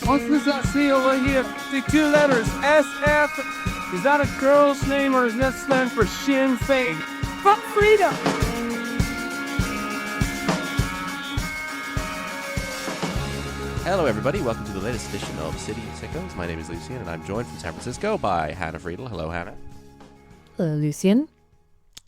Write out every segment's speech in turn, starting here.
What's this I see over here? The two letters, SF. Is that a girl's name or is that slang for Sinn Féin? Fuck freedom! Hello, everybody. Welcome to the latest edition of City Sicjos. My name is Lucian, and I'm joined from San Francisco by Hannah Friedel. Hello, Hannah. Hello, Lucian.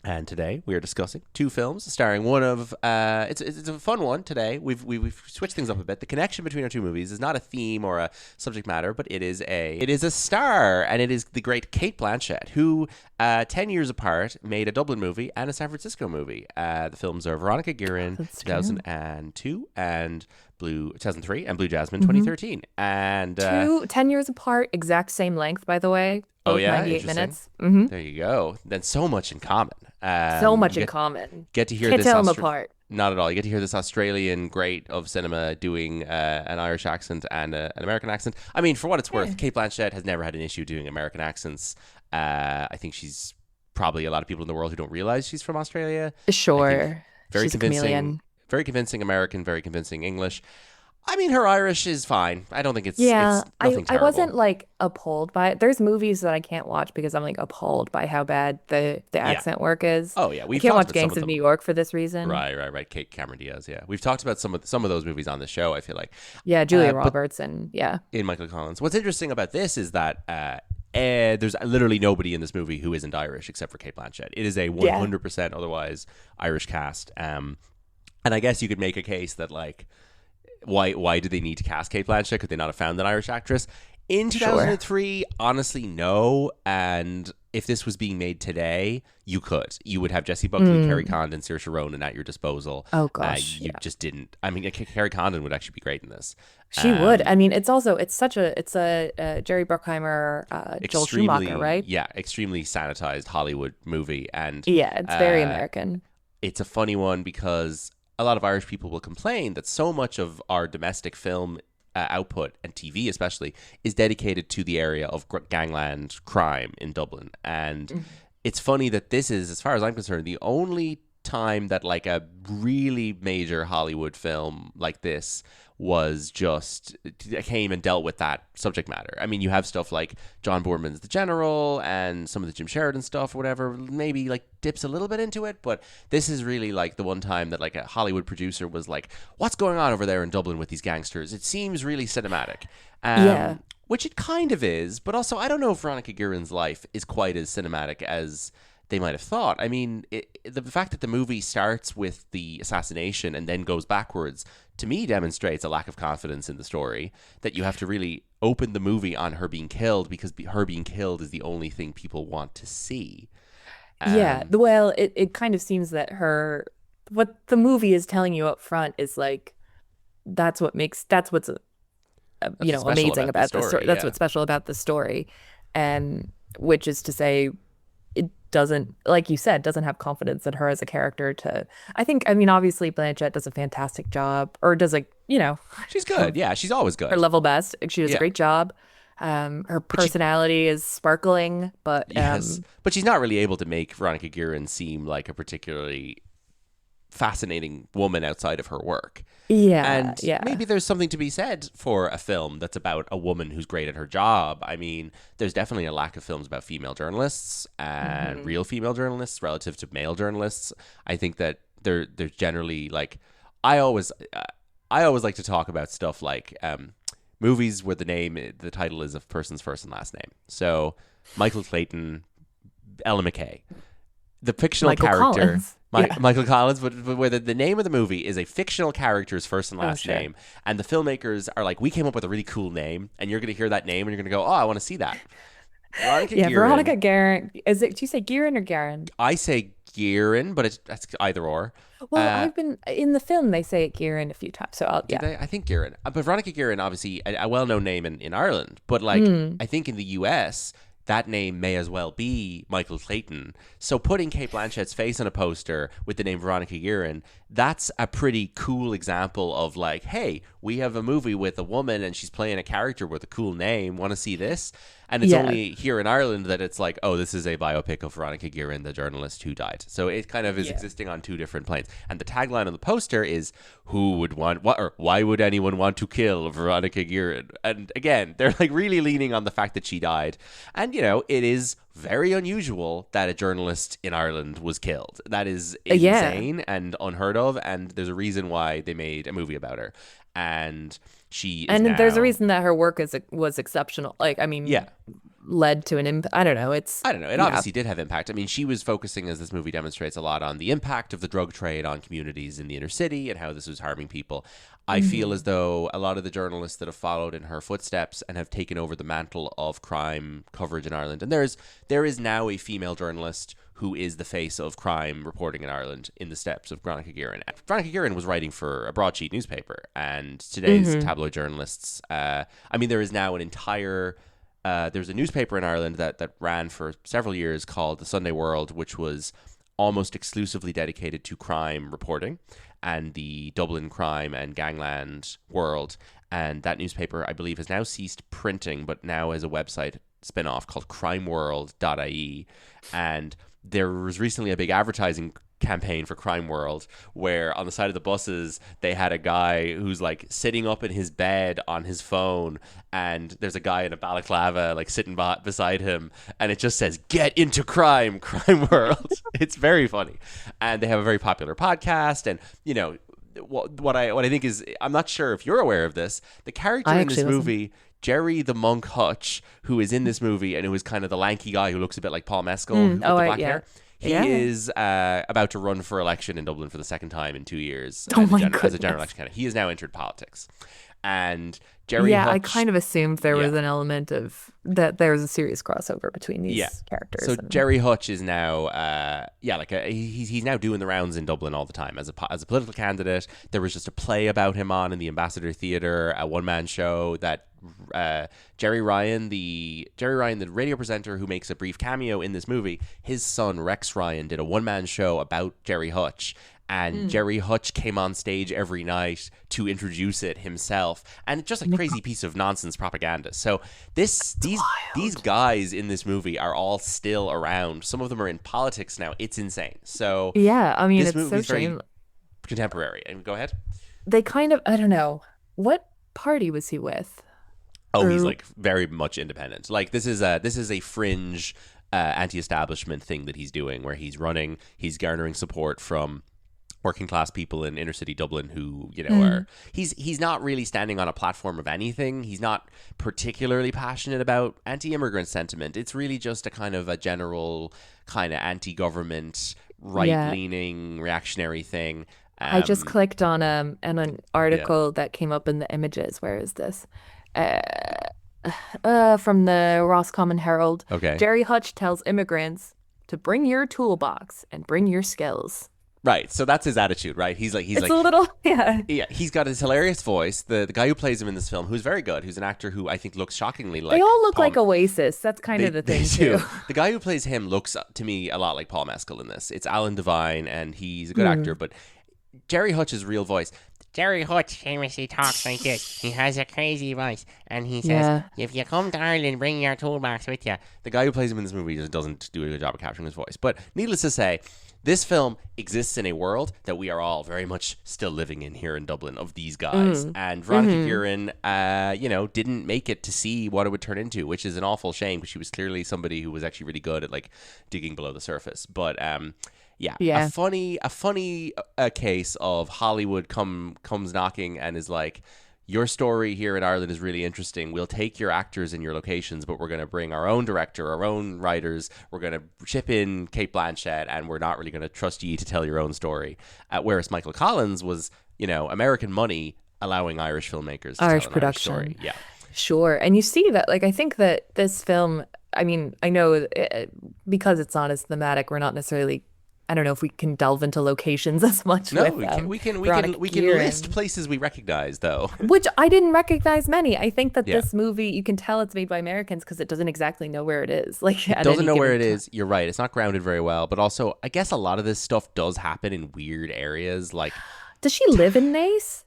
And today we are discussing two films starring one of it's a fun one today. We've switched things up a bit. The connection between our two movies is not a theme or a subject matter, but it is a star, and it is the great Cate Blanchett, who 10 years apart made a Dublin movie and a San Francisco movie. The films are Veronica Guerin 2002 and 2003 and Blue Jasmine 2013. And 10 years apart, exact same length, by the way. Oh, yeah? 98 minutes. Mm-hmm. There you go. Then so much in common. So much in common. Get to hear Can't this. Tell them apart. Not at all. You get to hear this Australian great of cinema doing an Irish accent and an American accent. I mean, for what it's worth, Cate Blanchett has never had an issue doing American accents. I think she's probably a lot of people in the world who don't realize she's from Australia. Sure. Very she's convincing. A chameleon. Very convincing American, very convincing English. I mean, her Irish is fine. I don't think it's yeah. It's nothing I wasn't like appalled by it. There's movies that I can't watch because I'm like appalled by how bad the accent work is. Oh yeah, I can't watch Gangs of New York for this reason. Right. Kate Cameron Diaz. Yeah, we've talked about some of those movies on the show. I feel like. Yeah, Julia Roberts and in Michael Collins. What's interesting about this is that there's literally nobody in this movie who isn't Irish except for Cate Blanchett. It is a 100% otherwise Irish cast. And I guess you could make a case that like. Why do they need to cast Cate Blanchett? Could they not have found an Irish actress? In 2003, honestly, no. And if this was being made today, you could. You would have Jessie Buckley, Kerry Condon, Saoirse Ronan at your disposal. Oh, gosh. You just didn't. I mean, Kerry Condon would actually be great in this. She would. I mean, it's a Jerry Bruckheimer, Joel Schumacher, right? Yeah, extremely sanitized Hollywood movie. And yeah, it's very American. It's a funny one because a lot of Irish people will complain that so much of our domestic film output, and TV especially, is dedicated to the area of gangland crime in Dublin. And it's funny that this is, as far as I'm concerned, the only time that like a really major Hollywood film like this was just came and dealt with that subject matter. I mean, you have stuff like John Boorman's The General and some of the Jim Sheridan stuff or whatever, maybe like dips a little bit into it, but this is really like the one time that like a Hollywood producer was like, what's going on over there in Dublin with these gangsters? It seems really cinematic. Which it kind of is, but also I don't know if Veronica Guerin's life is quite as cinematic as they might have thought. I mean, the fact that the movie starts with the assassination and then goes backwards, to me, demonstrates a lack of confidence in the story, that you have to really open the movie on her being killed because her being killed is the only thing people want to see. Well, it kind of seems that what the movie is telling you up front is like, that's what's amazing about the story. That's what's special about the story. And which is to say, doesn't, like you said, doesn't have confidence in her as a character to, I mean, obviously Blanchett does a fantastic job, or does she's good. Yeah, she's always good. Her level best. She does a great job. Her personality is sparkling, but but she's not really able to make Veronica Guerin seem like a particularly fascinating woman outside of her work. Maybe there's something to be said for a film that's about a woman who's great at her job. I mean, there's definitely a lack of films about female journalists and real female journalists relative to male journalists. I think that there's generally like I always like to talk about stuff like movies where the title is a person's first and last name. So Michael Clayton, Ella McKay, the fictional character. Michael Collins, but where the name of the movie is a fictional character's first and last name, and the filmmakers are like, we came up with a really cool name, and you're going to hear that name, and you're going to go, oh, I want to see that. Veronica Guerin. Do you say Guerin or Guerin? I say Guerin, but that's either or. Well, I've been in the film. They say it Guerin a few times, so I think Guerin, but Veronica Guerin, obviously a well-known name in Ireland, but like I think in the US. that name may as well be Michael Clayton. So putting Cate Blanchett's face on a poster with the name Veronica Guerin, that's a pretty cool example of like, hey, we have a movie with a woman and she's playing a character with a cool name. Want to see this? And it's only here in Ireland that it's like, oh, this is a biopic of Veronica Guerin, the journalist who died. So it kind of is existing on two different planes. And the tagline on the poster is, who would want, what, or why would anyone want to kill Veronica Guerin? And again, they're like really leaning on the fact that she died. And, you know, it is very unusual that a journalist in Ireland was killed. That is insane and unheard of. And there's a reason why they made a movie about her. And she is there's a reason that her work was exceptional. Like, I mean, led to an impact. I don't know. It obviously did have impact. I mean, she was focusing, as this movie demonstrates, a lot on the impact of the drug trade on communities in the inner city and how this was harming people. I feel as though a lot of the journalists that have followed in her footsteps and have taken over the mantle of crime coverage in Ireland, and there is now a female journalist who is the face of crime reporting in Ireland in the steps of Veronica Guerin. Veronica Guerin was writing for a broadsheet newspaper, and today's tabloid journalists, I mean, there is now an entire... there's a newspaper in Ireland that ran for several years called The Sunday World, which was almost exclusively dedicated to crime reporting and the Dublin crime and gangland world. And that newspaper, I believe, has now ceased printing, but now has a website spin-off called crimeworld.ie. And there was recently a big advertising campaign for Crime World where on the side of the buses they had a guy who's like sitting up in his bed on his phone, and there's a guy in a balaclava like sitting beside him, and it just says "Get into crime, Crime World." It's very funny, and they have a very popular podcast. And you know what I think is, I'm not sure if you're aware of this, the character in this movie, Jerry the Monk Hutch, who is in this movie and who is kind of the lanky guy who looks a bit like Paul Mescal with the black hair. He is about to run for election in Dublin for the second time in 2 years as a general election candidate. He has now entered politics. And Jerry Hutch, I kind of assumed there was an element of that there was a serious crossover between these characters. So Jerry Hutch is now, he's now doing the rounds in Dublin all the time as a political candidate. There was just a play about him on in the Ambassador Theatre, a one-man show that Jerry Ryan, the radio presenter who makes a brief cameo in this movie, his son Rex Ryan did a one-man show about Jerry Hutch. And Jerry Hutch came on stage every night to introduce it himself. And it's just a crazy piece of nonsense propaganda. So these guys in this movie are all still around. Some of them are in politics now. It's insane. So yeah, I mean, this it's so very contemporary. And go ahead. They kind of, I don't know, what party was he with? Oh, he's like very much independent. Like this is a fringe anti-establishment thing that he's doing, where he's garnering support from working class people in inner city Dublin who, you know, are he's not really standing on a platform of anything. He's not particularly passionate about anti-immigrant sentiment. It's really just a kind of a general kind of anti-government, right-leaning, reactionary thing. I just clicked on an article that came up in the images. Where is this? From the Roscommon Herald. Okay. Jerry Hutch tells immigrants to bring your toolbox and bring your skills. Right, so that's his attitude, right? He's like a little, he's got his hilarious voice. The guy who plays him in this film, who's very good, who's an actor who I think looks shockingly like they all look like Oasis. That's kind of the thing too. The guy who plays him looks to me a lot like Paul Mescal in this. It's Alan Devine, and he's a good actor, but Jerry Hutch's real voice. Jerry Hutch famously talks like this. He has a crazy voice, and he says, if you come to Ireland, bring your toolbox with you. The guy who plays him in this movie just doesn't do a good job of capturing his voice. But needless to say, this film exists in a world that we are all very much still living in here in Dublin, of these guys. And Veronica Guerin, didn't make it to see what it would turn into, which is an awful shame, because she was clearly somebody who was actually really good at like digging below the surface. But a funny case of Hollywood comes knocking and is like, your story here in Ireland is really interesting. We'll take your actors and your locations, but we're going to bring our own director, our own writers. We're going to chip in Cate Blanchett, and we're not really going to trust you to tell your own story. Whereas Michael Collins was, American money allowing Irish filmmakers to Irish tell an production. Irish story. Yeah. Sure. And you see that, like, I think that this film, I mean, I know because it's not as thematic, we're not necessarily I don't know if we can delve into locations as much. No, with, we can Veronica Guerin. List Guerin. places we recognize though. Which I didn't recognize many. I think that this movie, you can tell it's made by Americans because it doesn't exactly know where it is. Like, it doesn't know where it is. You're right. It's not grounded very well. But also, I guess a lot of this stuff does happen in weird areas. Like, does she live in Naas?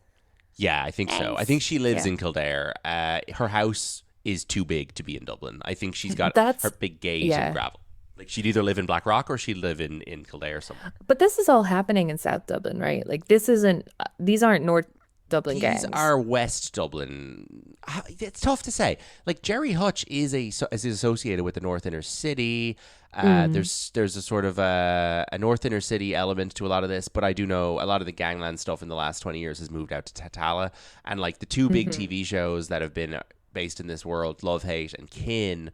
Yeah, I think so. I think she lives in Kildare. Her house is too big to be in Dublin. I think she's got her big gate and gravel. Like, she'd either live in Blackrock or she'd live in Kildare somewhere. But this is all happening in South Dublin, right? Like, this isn't, these aren't North Dublin gangs. These are West Dublin. It's tough to say. Like, Jerry Hutch is associated with the North Inner City. There's a sort of a North Inner City element to a lot of this, but I do know a lot of the gangland stuff in the last 20 years has moved out to Tatala. And like the two big TV shows that have been based in this world, Love, Hate and Kin,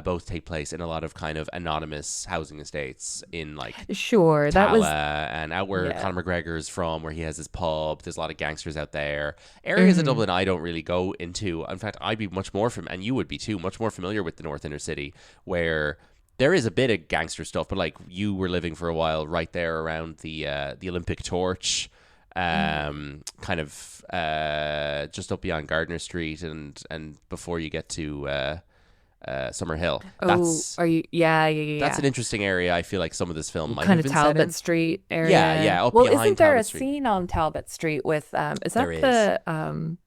both take place in a lot of kind of anonymous housing estates in like Tala and out where Conor McGregor's from, where he has his pub. There's a lot of gangsters out there. Areas of Dublin I don't really go into. In fact, I'd be much more and you would be too, much more familiar with the North Inner City, where there is a bit of gangster stuff, but like you were living for a while right there around the Olympic Torch, kind of just up beyond Gardner Street and before you get to Summerhill. That's an interesting area. I feel like some of this film might kind have been of Talbot set in. Street area. Yeah. Well, isn't there a scene on Talbot Street with is that the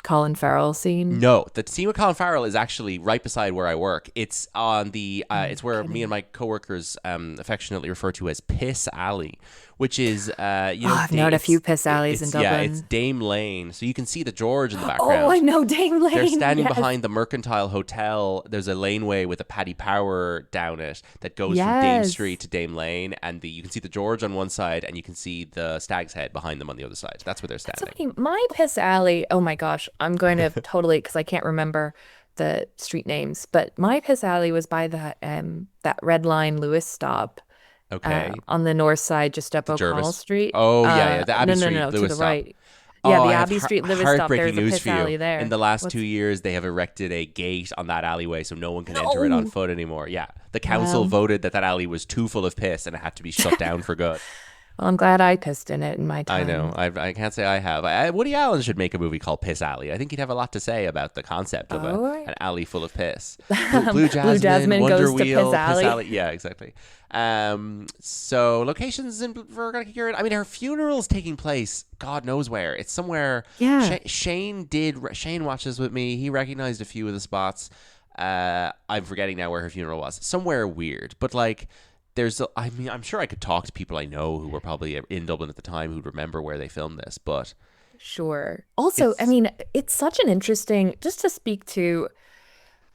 Colin Farrell scene? No, the scene with Colin Farrell is actually right beside where I work. It's on the it's where me and my coworkers affectionately refer to as Piss Alley, which is I've known a few piss alleys in Dublin. Yeah, it's Dame Lane. So you can see the George in the background. Oh, I know Dame Lane. They're standing behind the Mercantile Hotel. There's a laneway with a Paddy Power down it that goes from Dame Street to Dame Lane, and you can see the George on one side and you can see the Stag's Head behind them on the other side. That's where they're standing. My piss alley, oh my gosh, I'm going to totally, because I can't remember the street names, but my piss alley was by that Red Line Lewis stop. Okay. On the north side, just up O'Connell Street. Oh, yeah. The Abbey Street Lewis to the stop. Right. Yeah, the Abbey Street Lewis stop. There's a news piss for you. alley there. In the last 2 years, they have erected a gate on that alleyway so no one can enter it on foot anymore. Yeah. The council voted that alley was too full of piss and it had to be shut down for good. Well, I'm glad I pissed in it in my time. I know. I can't say I have. Woody Allen should make a movie called Piss Alley. I think he'd have a lot to say about the concept of an alley full of piss. Blue Jasmine Wonder goes Wheel, to Piss Alley. Yeah, exactly. So locations in Veronica Guerin. I mean, her funeral's taking place God knows where. It's somewhere. Yeah. Shane watches with me. He recognized a few of the spots. I'm forgetting now where her funeral was. Somewhere weird, but like. I'm sure I could talk to people I know who were probably in Dublin at the time who'd remember where they filmed this, but... Sure. Also, it's such an interesting... Just to speak to,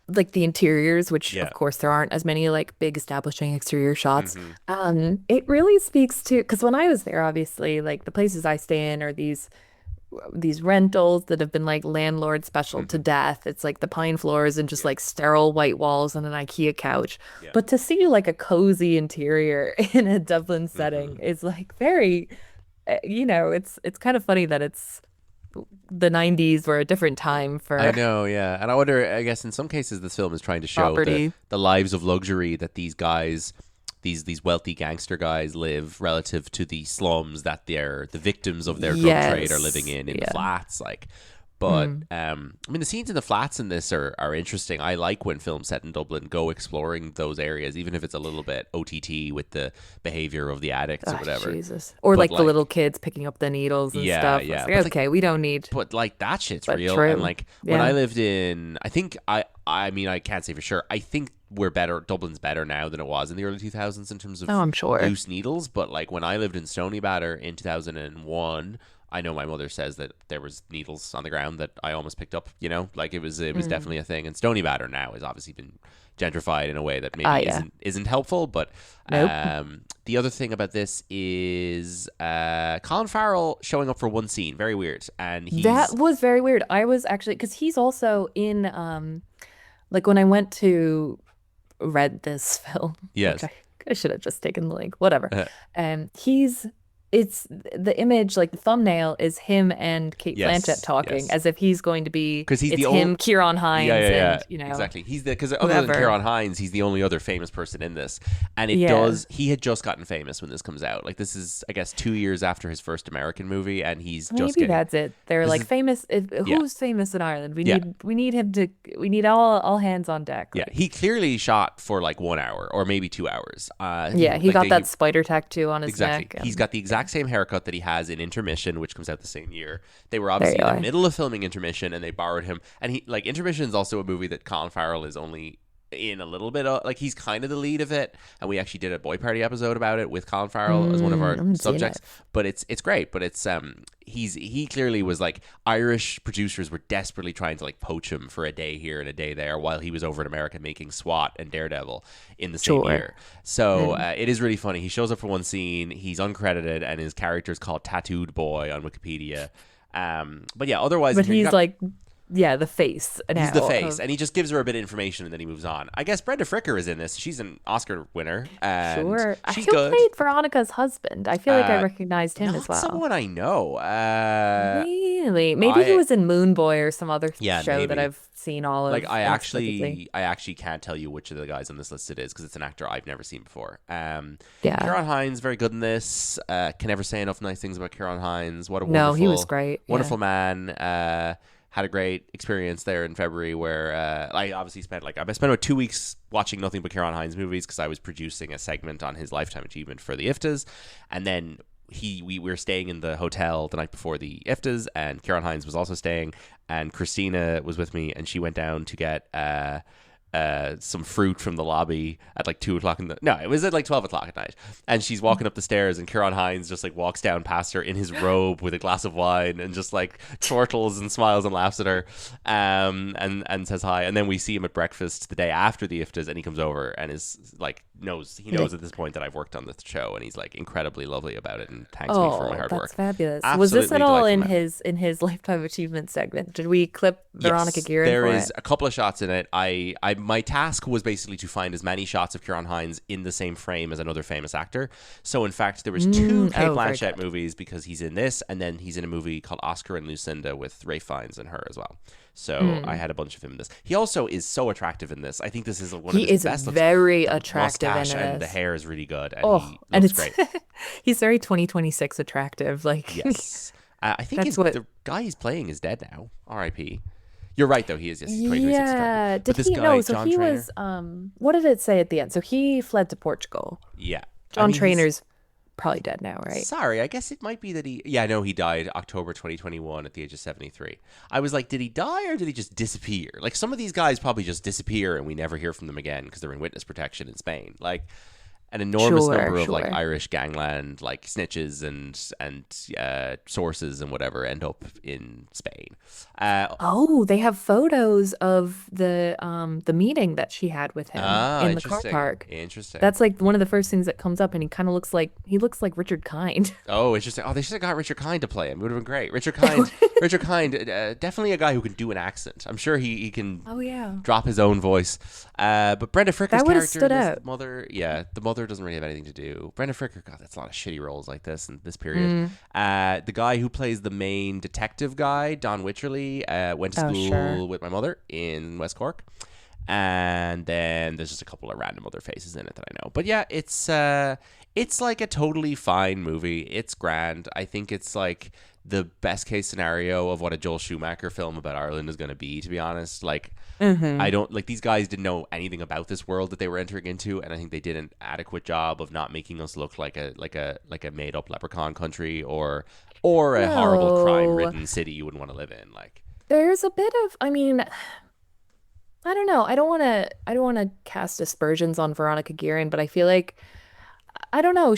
like, the interiors, which, of course, there aren't as many, like, big establishing exterior shots. It really speaks to... Because when I was there, obviously, like, the places I stay in are these rentals that have been like landlord special to death. It's like the pine floors and just like sterile white walls and an IKEA couch. But to see like a cozy interior in a Dublin setting is like very, it's kind of funny that it's the 90s were a different time for... I know, yeah. And I wonder, I guess in some cases this film is trying to show the lives of luxury that these guys... These wealthy gangster guys live relative to the slums that the victims of their drug trade are living in flats, like. But the scenes in the flats in this are interesting. I like when films set in Dublin go exploring those areas, even if it's a little bit OTT with the behavior of the addicts or whatever. Jesus. Or like the little kids picking up the needles and stuff. Yeah, like, okay, we don't need. But like that shit's real. True. And like when I lived in, I think I mean I can't say for sure. I think we're better. Dublin's better now than it was in the early 2000s in terms of I'm sure. loose needles. But like when I lived in Stony Batter in 2001. I know my mother says that there was needles on the ground that I almost picked up, like it was definitely a thing. And Stony Batter now has obviously been gentrified in a way that maybe isn't helpful. But the other thing about this is Colin Farrell showing up for one scene. Very weird. And that was very weird. I was actually, because he's also in, like when I went to read this film. Yes. I should have just taken the link, whatever. He's it's the image, like the thumbnail is him and Cate Yes, Blanchett talking yes. as if he's going to be, 'Cause he's it's the him, Kieran Hines, and exactly. He's because other than whoever. Kieran Hines, he's the only other famous person in this, and he had just gotten famous when this comes out. Like this is, I guess, 2 years after his first American movie, and he's just Maybe that's it. They're like famous. Who's famous in Ireland? We need him to. We need all hands on deck. Yeah, he clearly shot for like 1 hour or maybe 2 hours. He got that spider tattoo on his neck. Exactly. He's got the exact same haircut that he has in Intermission, which comes out the same year. They were obviously in the middle of filming Intermission, and they borrowed him. And he like Intermission is also a movie that Colin Farrell is only in a little bit of, like he's kind of the lead of it, and we actually did a Boy Party episode about it with Colin Farrell as one of our subjects. But it's great. But it's he clearly was like, Irish producers were desperately trying to like poach him for a day here and a day there while he was over in America making SWAT and Daredevil in the same year. So it is really funny. He shows up for one scene, he's uncredited, and his character is called Tattooed Boy on Wikipedia. But yeah, otherwise, but he's like, the face. He's the face, and he just gives her a bit of information, and then he moves on. I guess Brenda Fricker is in this. She's an Oscar winner. And sure. She's Who good. played Veronica's husband? I feel like I recognized him as well. Someone I know. Really? Maybe he was in Moon Boy or some other show maybe. that I've seen all of. Like I actually can't tell you which of the guys on this list it is, because it's an actor I've never seen before. Kieran Hines, very good in this. Can never say enough nice things about Kieran Hines. What a wonderful, he was great. Wonderful man. Had a great experience there in February where I obviously spent about 2 weeks watching nothing but Kieran Hines movies because I was producing a segment on his lifetime achievement for the IFTAs, and then we were staying in the hotel the night before the IFTAs, and Kieran Hines was also staying, and Christina was with me, and she went down to get some fruit from the lobby at like 2 o'clock it was at like 12 o'clock at night, and she's walking up the stairs, and Kieran Hines just like walks down past her in his robe with a glass of wine and just like chortles and smiles and laughs at her, and says hi. And then we see him at breakfast the day after the IFTAs, and he comes over and is like knows at this point that I've worked on the show, and he's like incredibly lovely about it and thanks me for my hard work. That's fabulous. Absolutely was this at all in delightful his lifetime achievement segment? Did we clip Veronica Guerin? There is a couple of shots in it. My task was basically to find as many shots of Kieran Hines in the same frame as another famous actor. So in fact, there was 2 Cate Blanchett movies, because he's in this, and then he's in a movie called Oscar and Lucinda with Ralph Fiennes and her as well. So I had a bunch of him in this. He also is so attractive in this. I think this is one of his best looks. He is very attractive in this. And the hair is really good, and he looks great. He's very 2026 attractive. Like yes, I think the guy he's playing is dead now. R.I.P. You're right, though. He is. Yes, 2026 yeah. Did he? No. So John Trainer, was. What did it say at the end? So he fled to Portugal. Yeah. John Trainer's probably dead now, right? Sorry, I guess it might be that he. Yeah, no, he died October 2021 at the age of 73. I was like, did he die or did he just disappear? Like some of these guys probably just disappear and we never hear from them again because they're in witness protection in Spain. Like an enormous number of like Irish gangland like snitches and sources and whatever end up in Spain. They have photos of the meeting that she had with him in the car park. Interesting. That's like one of the first things that comes up, and he kind of looks like Richard Kind. Oh, interesting. Oh, they should have got Richard Kind to play him. It would have been great. Richard Kind, definitely a guy who can do an accent. I'm sure he can. Oh yeah. Drop his own voice. But Brenda Fricker's character, stood out. The mother doesn't really have anything to do. Brenda Fricker, God, that's a lot of shitty roles like this in this period. The guy who plays the main detective guy, Don Wycherley, went to school with my mother in West Cork. And then there's just a couple of random other faces in it that I know. But yeah, it's like a totally fine movie. It's grand. I think it's like the best case scenario of what a Joel Schumacher film about Ireland is going to be, to be honest. Like, I don't like, these guys didn't know anything about this world that they were entering into, and I think they did an adequate job of not making us look like a made up leprechaun country or a horrible crime ridden city you wouldn't want to live in. Like, there's a bit of, I mean, I don't know. I don't want to cast aspersions on Veronica Guerin, but I feel like, I don't know,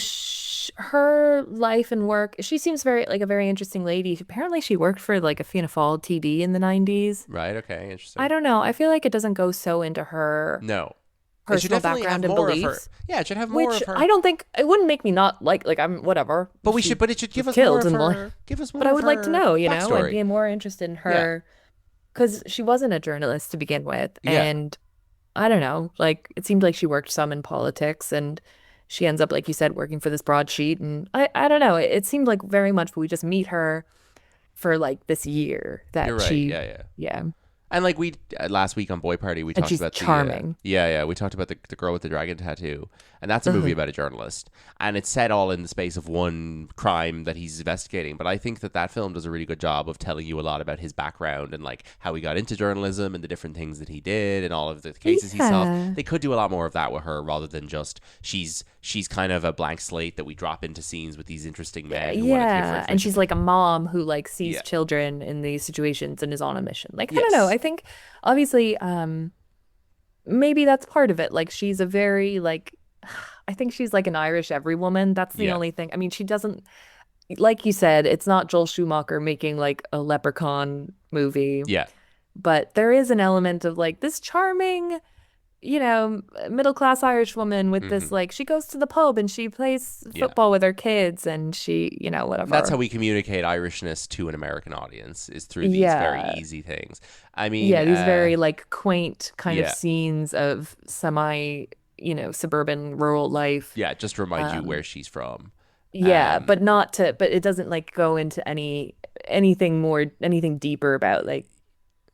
her life and work, she seems very interesting lady. Apparently she worked for like a Fianna Fáil TD in the 90s. Right, okay, interesting. I don't know. I feel like it doesn't go so into her personal background and beliefs. Yeah, it should have more of her. I don't think, it wouldn't make me not like I'm whatever. But it should give us more of her. Give us more. But I would like to know, backstory. I'd be more interested in her because she wasn't a journalist to begin with, and I don't know, like it seemed like she worked some in politics, and she ends up, like you said, working for this broadsheet. And I don't know. It seemed like very much we just meet her for like this year that You're right. she, Yeah. yeah. And like we last week on Boy Party, we And talked she's about charming. we talked about the girl with the dragon tattoo, and that's a movie about a journalist, and it's set all in the space of one crime that he's investigating. But I think that film does a really good job of telling you a lot about his background and like how he got into journalism and the different things that he did and all of the cases he solved. They could do a lot more of that with her rather than just she's kind of a blank slate that we drop into scenes with these interesting men. Who want to Yeah, and she's like a mom who like sees children in these situations and is on a mission. Like, I don't know. I think obviously maybe that's part of it. Like, she's a very like, I think she's like an Irish everywoman. That's the only thing. I mean, she doesn't, like you said, it's not Joel Schumacher making like a Leprechaun movie. Yeah. But there is an element of like this charming, you know, middle-class Irish woman with this, like, she goes to the pub and she plays football with her kids and she, you know, whatever. That's how we communicate Irishness to an American audience, is through these very easy things. I mean, these very like quaint kind of scenes of semi, you know, suburban rural life. Yeah, just to remind you where she's from. But it doesn't like go into anything deeper about like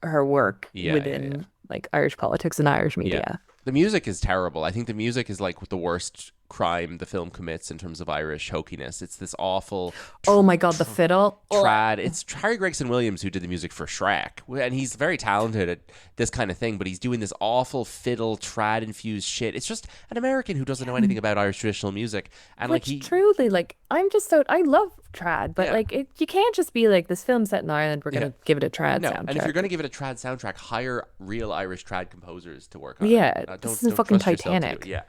her work within like Irish politics and Irish media. Yeah. The music is terrible. I think the music is like the worst crime the film commits in terms of Irish hokiness. It's this awful oh my god, the fiddle trad. It's Harry Gregson Williams who did the music for Shrek, and he's very talented at this kind of thing, but he's doing this awful fiddle trad infused shit. It's just an American who doesn't know anything about Irish traditional music, and which truly, like, I'm just so I love trad, but like you can't just be like, this film set in Ireland, we're gonna give it a trad soundtrack. And if you're gonna give it a trad soundtrack, hire real Irish trad composers to work on it. Don't fucking trust Titanic. Yeah,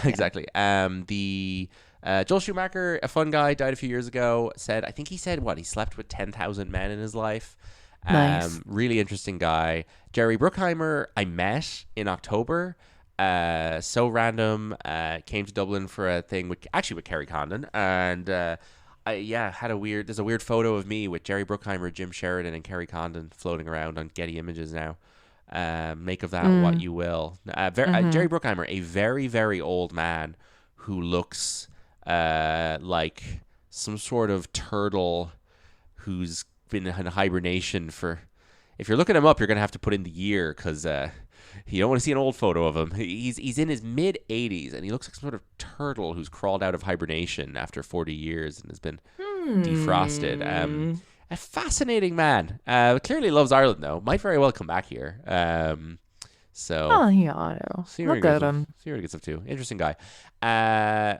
exactly. Joel Schumacher, a fun guy, died a few years ago. I think he said he slept with 10,000 men in his life. Nice. Really interesting guy. Jerry Bruckheimer, I met in October. So random. Came to Dublin for a thing with Kerry Condon, and there's a weird photo of me with Jerry Bruckheimer, Jim Sheridan, and Kerry Condon floating around on Getty Images now. Make of that what you will. Jerry Bruckheimer, a very, very old man who looks like some sort of turtle who's been in hibernation for... If you're looking him up, you're going to have to put in the year, because you don't want to see an old photo of him. He's in his mid-80s, and he looks like some sort of turtle who's crawled out of hibernation after 40 years and has been defrosted. A fascinating man. Clearly loves Ireland, though. Might very well come back here. He ought to. Look at him. See where he gets up to. Interesting guy.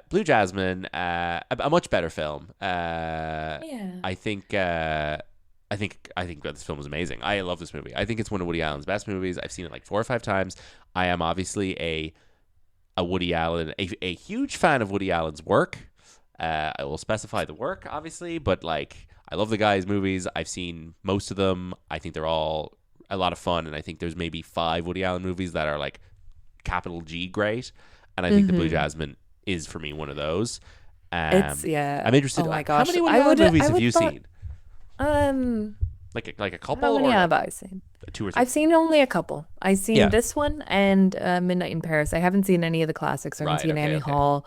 Blue Jasmine, a much better film. I think this film is amazing. I love this movie. I think it's one of Woody Allen's best movies. I've seen it like 4 or 5 times. I am obviously a Woody Allen, a huge fan of Woody Allen's work. I will specify the work, obviously, but like, I love the guy's movies. I've seen most of them. I think they're all a lot of fun, and I think there's maybe 5 Woody Allen movies that are like capital G great, and I think The Blue Jasmine is for me one of those. I'm interested. Oh my gosh. How many Woody Allen movies have you seen? Like a couple? How many have I seen? 2 or 3. I've seen only a couple. I've seen this one and Midnight in Paris. I haven't seen any of the classics. I haven't seen Annie Hall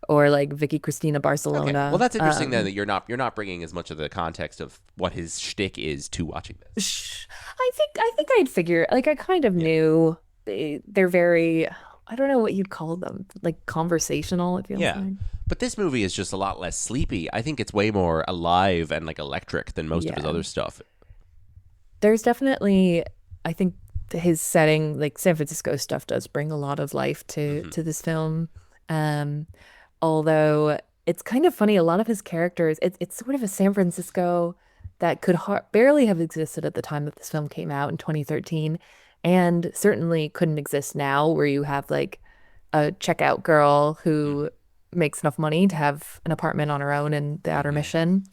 or like Vicky Cristina Barcelona. Okay. Well, that's interesting then, that you're not bringing as much of the context of what his shtick is to watching this. I think I'd figure, like, I kind of knew they're very, I don't know what you'd call them, like conversational, if you know what I mean. But this movie is just a lot less sleepy. I think it's way more alive and like electric than most of his other stuff. There's definitely, I think his setting, like San Francisco stuff, does bring a lot of life to this film. Although it's kind of funny, a lot of his characters, it's sort of a San Francisco that could barely have existed at the time that this film came out in 2013, and certainly couldn't exist now, where you have like a checkout girl who makes enough money to have an apartment on her own in the Outer Mission.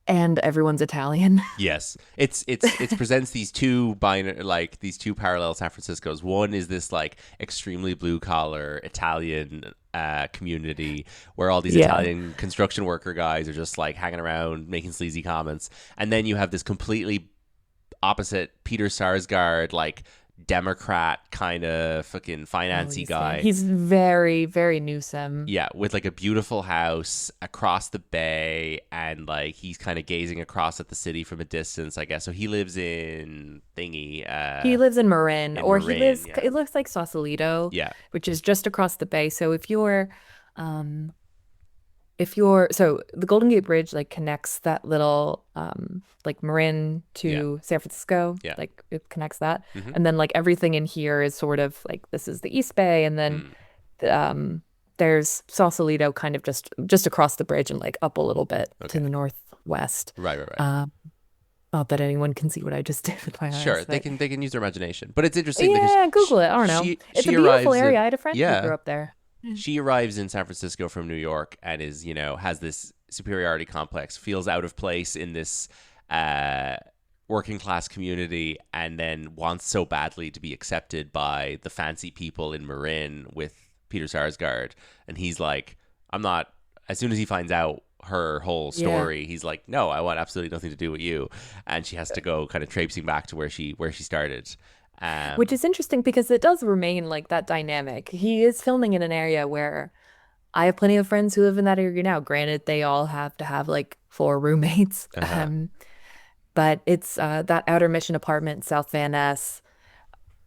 And everyone's Italian. Yes, it presents these two parallel San Franciscos. One is this like extremely blue collar Italian community where all these Italian construction worker guys are just like hanging around making sleazy comments, and then you have this completely opposite Peter Sarsgaard like Democrat kind of fucking financy guy. He's very, very Newsom. Yeah, with like a beautiful house across the bay, and like he's kind of gazing across at the city from a distance, I guess. So he lives in thingy. He lives in Marin, or he Marin, lives. yeah. It looks like Sausalito, Yeah. which is just across the bay. So so the Golden Gate Bridge like connects that little like Marin to San Francisco. Yeah. Like it connects that. And then like everything in here is sort of like this is the East Bay, and then there's Sausalito kind of just across the bridge and like up a little bit to the northwest. Right. Not that anyone can see what I just did with my eyes. Sure, but... they can use their imagination, but it's interesting. Yeah, because Google it. I don't know. It's a beautiful area. I had a friend who grew up there. She arrives in San Francisco from New York and is, has this superiority complex, feels out of place in this working class community, and then wants so badly to be accepted by the fancy people in Marin with Peter Sarsgaard. And he's like, I'm not, as soon as he finds out her whole story, he's like, no, I want absolutely nothing to do with you. And she has to go kind of traipsing back to where she started. Which is interesting because it does remain like that dynamic. He is filming in an area where I have plenty of friends who live in that area now. Granted, they all have to have like 4 roommates. But it's that Outer Mission apartment, South Van Ness.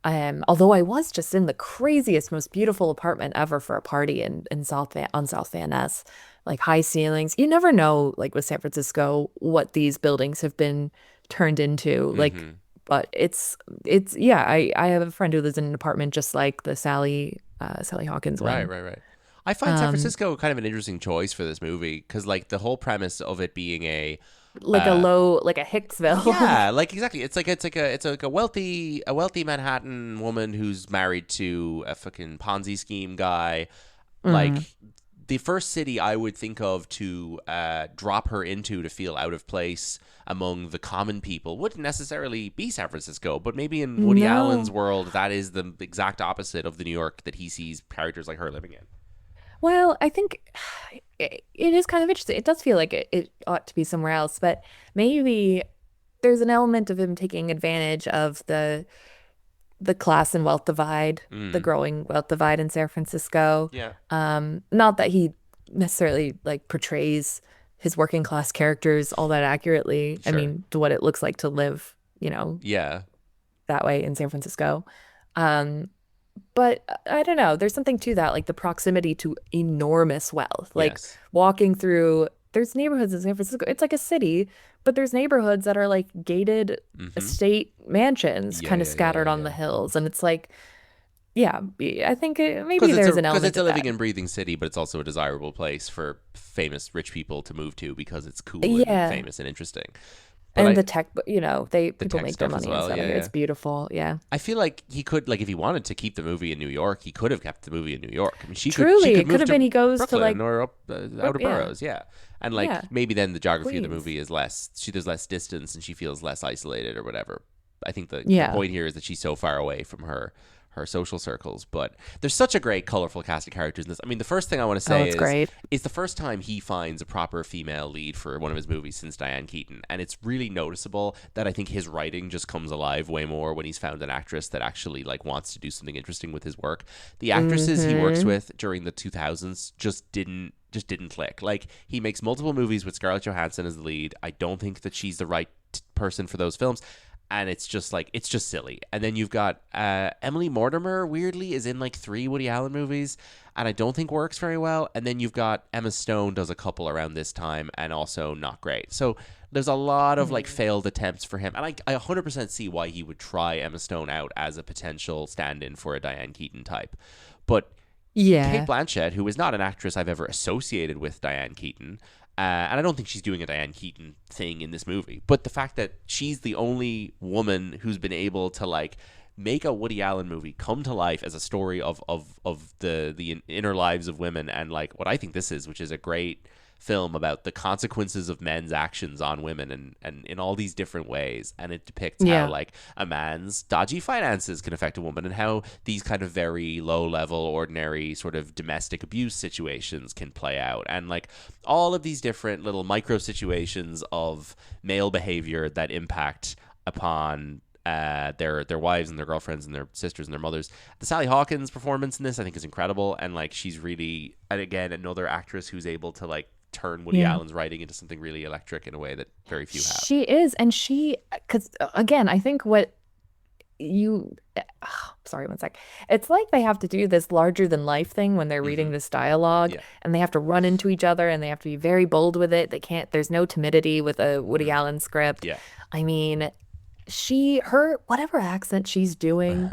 Although I was just in the craziest, most beautiful apartment ever for a party on South Van Ness. Like high ceilings. You never know, like with San Francisco, what these buildings have been turned into. Like, but it's I have a friend who lives in an apartment just like the Sally Hawkins one. Right. I find San Francisco kind of an interesting choice for this movie because like the whole premise of it being a Hicksville. Yeah, like exactly. It's like a wealthy Manhattan woman who's married to a fucking Ponzi scheme guy. Like the first city I would think of to drop her into to feel out of place among the common people wouldn't necessarily be San Francisco, but maybe in Woody Allen's world, that is the exact opposite of the New York that he sees characters like her living in. Well, I think it is kind of interesting. It does feel like it ought to be somewhere else, but maybe there's an element of him taking advantage of the class and wealth divide, the growing wealth divide in San Francisco. Yeah. Not that he necessarily like portrays his working class characters all that accurately. Sure. I mean, to what it looks like to live, that way in San Francisco. But I don't know. There's something to that, like the proximity to enormous wealth. Like walking through, there's neighborhoods in San Francisco. It's like a city, but there's neighborhoods that are like gated estate mansions kind of scattered on the hills. And it's like, I think maybe there's an element because it's a living that. and breathing city, but it's also a desirable place for famous rich people to move to because it's cool and famous and interesting. But and the tech, people make their money well, and stuff. It's beautiful. Yeah. I feel like he could, like, if he wanted to keep the movie in New York, he could have kept the movie in New York. I mean, she it could have been he goes Brooklyn to like or up outer boroughs, and like maybe then the geography of the Queens. movie is less. There's less distance and she feels less isolated or whatever. I think the point here is that she's so far away from her social circles, but there's such a great colorful cast of characters in this. I mean, the first thing I want to say is the first time he finds a proper female lead for one of his movies since Diane Keaton, and it's really noticeable that I think his writing just comes alive way more when he's found an actress that actually like wants to do something interesting with his work. The actresses he works with during the 2000s just didn't click. Like, he makes multiple movies with Scarlett Johansson as the lead. I don't think that she's the right person for those films. And it's just silly. And then you've got Emily Mortimer, weirdly, is in like 3 Woody Allen movies, and I don't think works very well. And then you've got Emma Stone does a couple around this time, and also not great. So there's a lot of like failed attempts for him. And I 100% see why he would try Emma Stone out as a potential stand-in for a Diane Keaton type. But Cate Blanchett, who is not an actress I've ever associated with Diane Keaton, and I don't think she's doing a Diane Keaton thing in this movie, but the fact that she's the only woman who's been able to like make a Woody Allen movie come to life as a story of the inner lives of women, and like what I think this is, which is a great film about the consequences of men's actions on women and in all these different ways. And it depicts how like a man's dodgy finances can affect a woman, and how these kind of very low level, ordinary sort of domestic abuse situations can play out, and like all of these different little micro situations of male behavior that impact upon their wives and their girlfriends and their sisters and their mothers. The Sally Hawkins performance in this, I think, is incredible, and like she's really, and again, another actress who's able to like turn Woody Allen's writing into something really electric in a way that very few have. She is, and because again, I think what sorry, one sec. It's like they have to do this larger than life thing when they're reading this dialogue, and they have to run into each other, and they have to be very bold with it. They can't. There's no timidity with a Woody Allen script. Yeah. I mean, her whatever accent she's doing,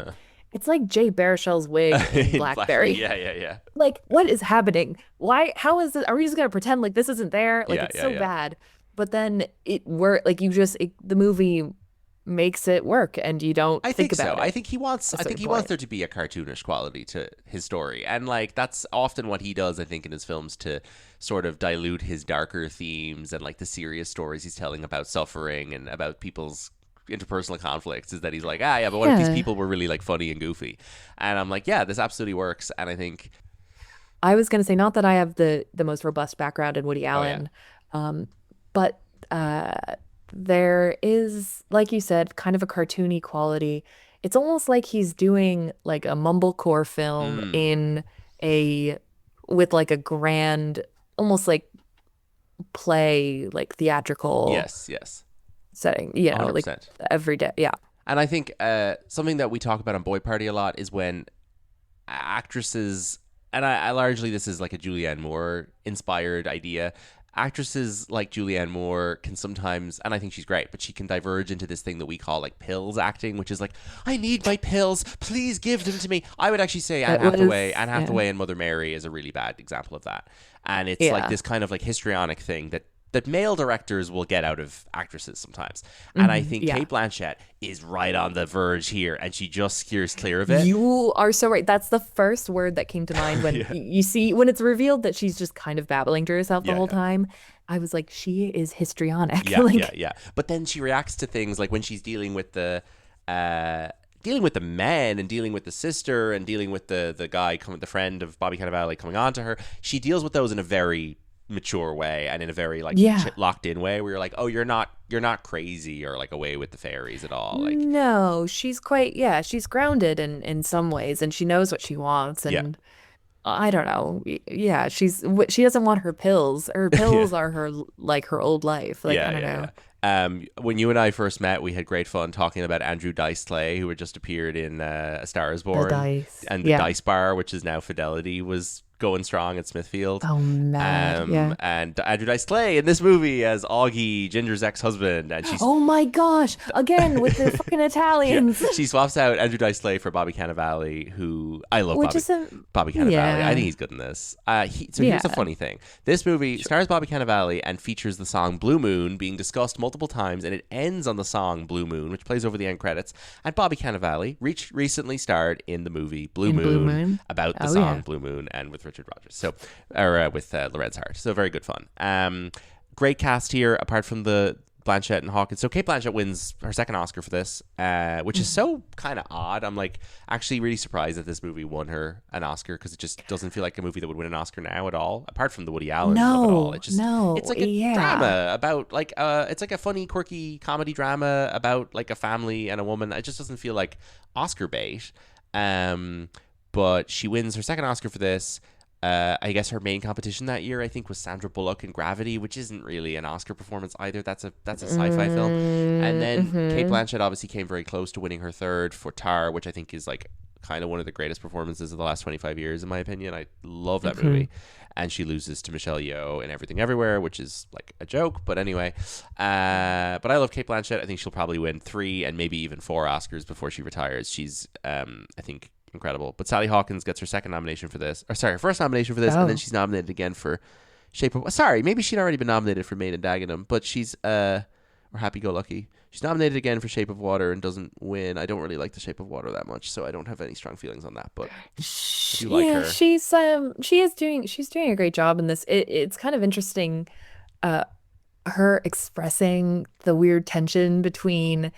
it's like Jay Baruchel's wig in Blackberry. Yeah. Like, what is happening? Why? How is this? Are we just gonna pretend like this isn't there? Like, it's so bad. But then the movie makes it work, and you don't think about it. I think he wants there to be a cartoonish quality to his story, and like that's often what he does, I think, in his films, to sort of dilute his darker themes and like the serious stories he's telling about suffering and about people's interpersonal conflicts, is that he's like, but what if these people were really like funny and goofy? And I'm like, this absolutely works. And I think I was going to say, not that I have the most robust background in Woody Allen, but there is, like you said, kind of a cartoony quality. It's almost like he's doing like a mumblecore film with like a grand, almost like play, like theatrical. Yes. Setting, 100%. Like every day. Yeah. And I think something that we talk about on Boy Party a lot is when actresses, and I largely, this is like a Julianne Moore inspired idea. Actresses like Julianne Moore can sometimes, and I think she's great, but she can diverge into this thing that we call like pills acting, which is like, I need my pills, please give them to me. I would actually say Anne Hathaway and Mother Mary is a really bad example of that. And it's like this kind of like histrionic thing that male directors will get out of actresses sometimes. And I think Cate Blanchett is right on the verge here, and she just steers clear of it. You are so right. That's the first word that came to mind when you see, when it's revealed that she's just kind of babbling to herself the whole time. I was like, she is histrionic. Yeah. But then she reacts to things like when she's dealing with the men and dealing with the sister and dealing with the guy, the friend of Bobby Cannavale coming on to her. She deals with those in a very mature way and in a very like locked in way where you're like, oh, you're not crazy or like away with the fairies at all. Like, no, she's quite she's grounded in some ways, and she knows what she wants, and I don't know, she doesn't want her pills. Her pills are her old life. Like, I don't know. When you and I first met, we had great fun talking about Andrew Dice Clay, who had just appeared in A Star Is Born, and the Dice Bar, which is now Fidelity, was going strong at Smithfield. Oh, man. And Andrew Dice Clay in this movie as Augie, Ginger's ex-husband, and she's oh my gosh, again with the fucking Italians. She swaps out Andrew Dice Clay for Bobby Cannavale, who I love. Bobby Cannavale. I think he's good in this. Here's the funny thing: this movie stars Bobby Cannavale and features the song "Blue Moon" being discussed multiple times, and it ends on the song "Blue Moon," which plays over the end credits. And Bobby Cannavale recently starred in the movie Blue Moon about the song "Blue Moon" and with Richard Rodgers, with Lorenz Hart. So very good fun. Great cast here, apart from the Blanchett and Hawkins. So Cate Blanchett wins her second Oscar for this, which is so kind of odd. I'm like actually really surprised that this movie won her an Oscar, because it just doesn't feel like a movie that would win an Oscar now at all, apart from the Woody Allen stuff at all. It's like a drama about like it's like a funny, quirky comedy drama about like a family and a woman. It just doesn't feel like Oscar bait. But she wins her second Oscar for this. I guess her main competition that year, I think, was Sandra Bullock in Gravity, which isn't really an Oscar performance either. That's a sci-fi film. And then Cate Blanchett obviously came very close to winning her third for Tar, which I think is like kind of one of the greatest performances of the last 25 years, in my opinion. I love that movie. And she loses to Michelle Yeoh in Everything Everywhere, which is like a joke. But anyway, but I love Cate Blanchett. I think she'll probably win 3 and maybe even 4 Oscars before she retires. She's, I think, incredible. But Sally Hawkins gets her second nomination for this, her first nomination for this, and then she's nominated again for maybe she'd already been nominated for Maid and Dagenham, but she's or Happy Go Lucky. She's nominated again for Shape of Water and doesn't win. I don't really like The Shape of Water that much, so I don't have any strong feelings on that, but I do like her. She's doing a great job in this. It's kind of interesting her expressing the weird tension between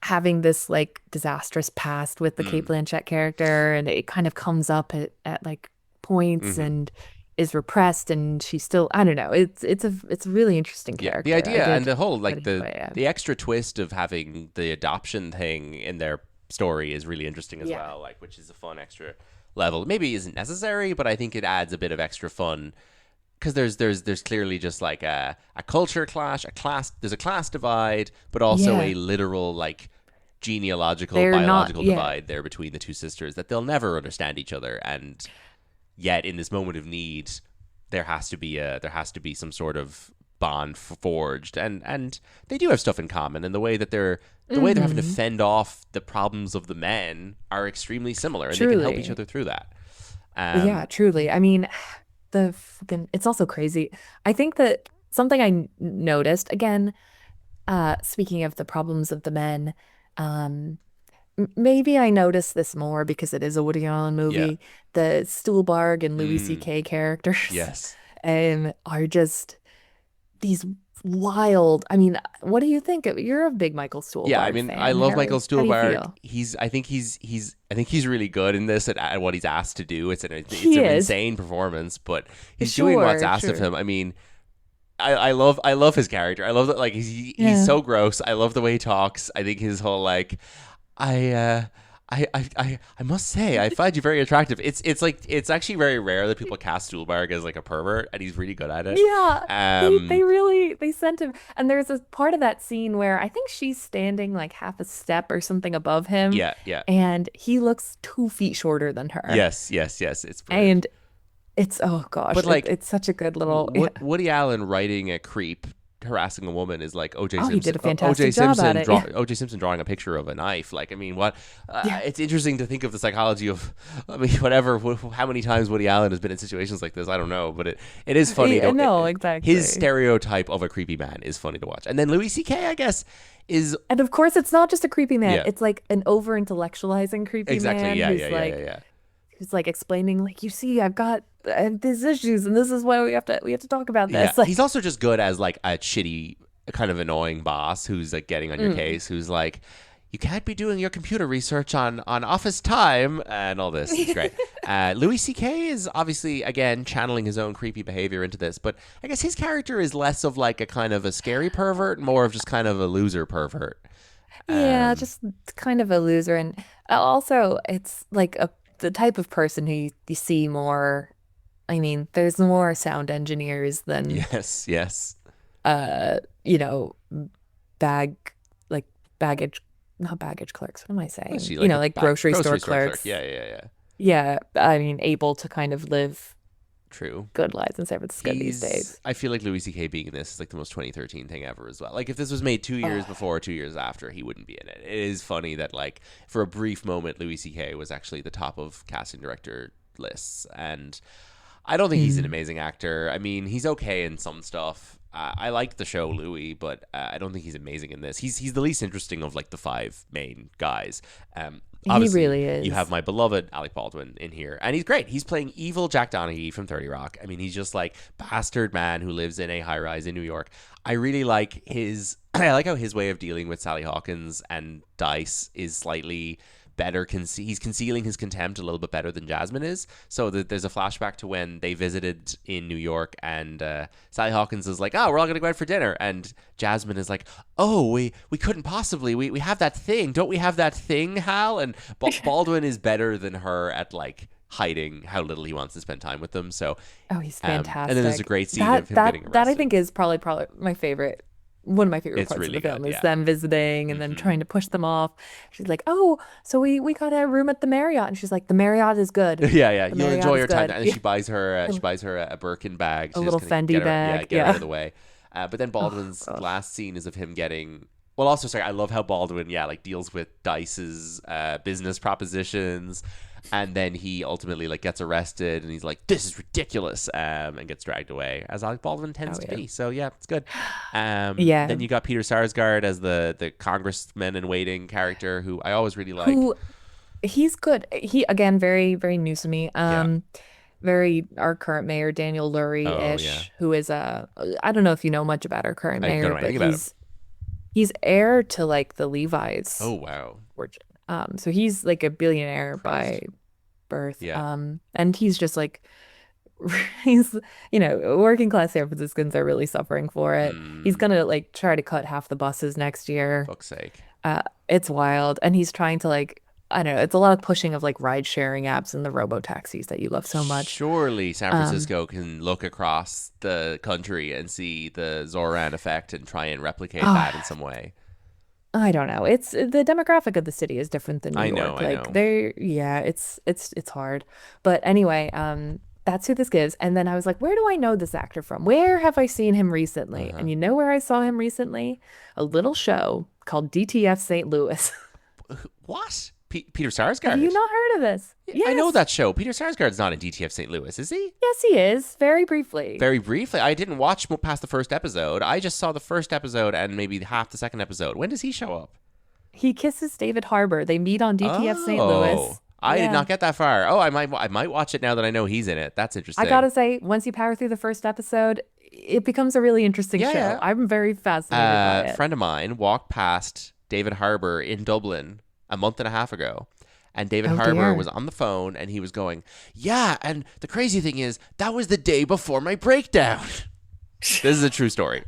having this like disastrous past with the Cate Blanchett character, and it kind of comes up at like points, and is repressed, and she's still, I don't know, it's a really interesting character. The idea and the whole like the the extra twist of having the adoption thing in their story is really interesting as well, like, which is a fun extra level. Maybe isn't necessary, but I think it adds a bit of extra fun, because there's clearly just like a culture clash, there's a class divide, but also a literal like biological divide there between the two sisters, that they'll never understand each other, and yet in this moment of need there has to be some sort of bond forged, and they do have stuff in common, and the way they're having to fend off the problems of the men are extremely similar, and they can help each other through that. Truly. I mean, it's also crazy. I think that something I noticed, again, speaking of the problems of the men, maybe I noticed this more because it is a Woody Allen movie. The Stuhlbarg and Louis C.K. characters are just these wild. I mean, what do you think? You're a big Michael Stuhlbarg fan. I love Michael Stuhlbarg. I think he's really good in this at what he's asked to do. It's an insane performance, but he's doing what's asked of him. I mean, I love his character. I love that, like, he's so gross. I love the way he talks. I think his whole like I must say, I find you very attractive. It's like, it's actually very rare that people cast Stuhlbarg as like a pervert, and he's really good at it. Yeah, they sent him, and there's a part of that scene where I think she's standing like half a step or something above him. Yeah. And he looks 2 feet shorter than her. Yes. It's brilliant. And it's, oh gosh, but like, it's such a good little. Woody Allen writing a creep harassing a woman is like O.J. Simpson. He did a fantastic job at it. O.J. Simpson drawing a picture of a knife. Like, I mean, what? It's interesting to think of the psychology of, I mean, how many times Woody Allen has been in situations like this, I don't know, but it is funny. Exactly. His stereotype of a creepy man is funny to watch. And then Louis C.K., I guess, is... And of course, it's not just a creepy man. It's like an over-intellectualizing creepy man. Who's like explaining, like, you see, I have these issues, and this is why we have to talk about this. Like, he's also just good as like a shitty, kind of annoying boss who's like getting on your case, who's like, you can't be doing your computer research on office time and all this. It's great. Louis C.K. is obviously, again, channeling his own creepy behavior into this, but I guess his character is less of like a kind of a scary pervert, more of just kind of a loser pervert. Just kind of a loser, and also it's like the type of person who you see more. I mean, there's more sound engineers than yes. Baggage, not baggage clerks. What am I saying? Actually, like grocery store clerks. Yeah. I mean, able to kind of live true good lives in San Francisco these days. I feel like Louis C.K. being in this is like the most 2013 thing ever as well. Like, if this was made 2 years before or 2 years after, he wouldn't be in it. It is funny that, like, for a brief moment, Louis C.K. was actually the top of casting director lists, and I don't think he's an amazing actor. I mean, he's okay in some stuff. I like the show Louis, but I don't think he's amazing in this. He's the least interesting of like the 5 main guys. He really is. You have my beloved Alec Baldwin in here, and he's great. He's playing evil Jack Donaghy from 30 Rock. I mean, he's just like bastard man who lives in a high rise in New York. I really like I like how his way of dealing with Sally Hawkins and Dice is slightly better. He's concealing his contempt a little bit better than Jasmine is. So there's a flashback to when they visited in New York, and Sally Hawkins is like, oh, we're all gonna go out for dinner, and Jasmine is like, oh, we couldn't possibly, we have that thing, don't we have that thing, Hal? And Baldwin is better than her at like hiding how little he wants to spend time with them. So he's fantastic. and then there's a great scene of him getting arrested. That I think is probably my favorite. One of my favorite parts of the film is them visiting and then trying to push them off. She's like, oh, so we got a room at the Marriott, and she's like, the Marriott is good. Yeah, you'll enjoy your time. And then she buys her a Birkin bag, a little Fendi bag, get her out of the way. But then Baldwin's last scene is of him getting. Well, also, sorry, I love how Baldwin, like, deals with Dice's business propositions, and then he ultimately like gets arrested, and he's like, "This is ridiculous," and gets dragged away, as Alec Baldwin tends to be. So it's good. Then you got Peter Sarsgaard as the congressman in waiting character, who I always really like. He's good. He, again, very very news to me. Very our current mayor, Daniel Lurie-ish, who is I don't know if you know much about our current mayor, but he's heir to like the Levi's. Oh wow. Fortune. So he's like a billionaire by birth. And he's just like he's, working class San Franciscans are really suffering for it. He's gonna like try to cut half the buses next year. Fuck's sake. It's wild. And he's trying to like, I don't know, it's a lot of pushing of like ride sharing apps and the robo taxis that you love so much. Surely San Francisco can look across the country and see the Zoran effect and try and replicate that in some way. I don't know. It's the demographic of the city is different than New York. I Like know. it's hard. But anyway, that's who this gives. And then I was like, where do I know this actor from? Where have I seen him recently? And you know where I saw him recently? A little show called DTF St. Louis. What? Peter Sarsgaard? Have you not heard of this? I know Yes. that show. Peter Sarsgaard's not in DTF St. Louis, is he? Yes, he is. Very briefly. Very briefly. I didn't watch past the first episode. I just saw the first episode and maybe half the second episode. When does he show up? He kisses David Harbour. They meet on DTF St. Louis. I did Yeah. not get that far. Oh, I might watch it now that I know he's in it. That's interesting. I gotta say, once you power through the first episode, it becomes a really interesting show. Yeah. I'm very fascinated by A it. friend of mine walked past David Harbour in Dublin a month and a half ago. And David Oh, Harbour dear. was on the phone and he was going, yeah, and the crazy thing is, that was the day before my breakdown. This is a true story.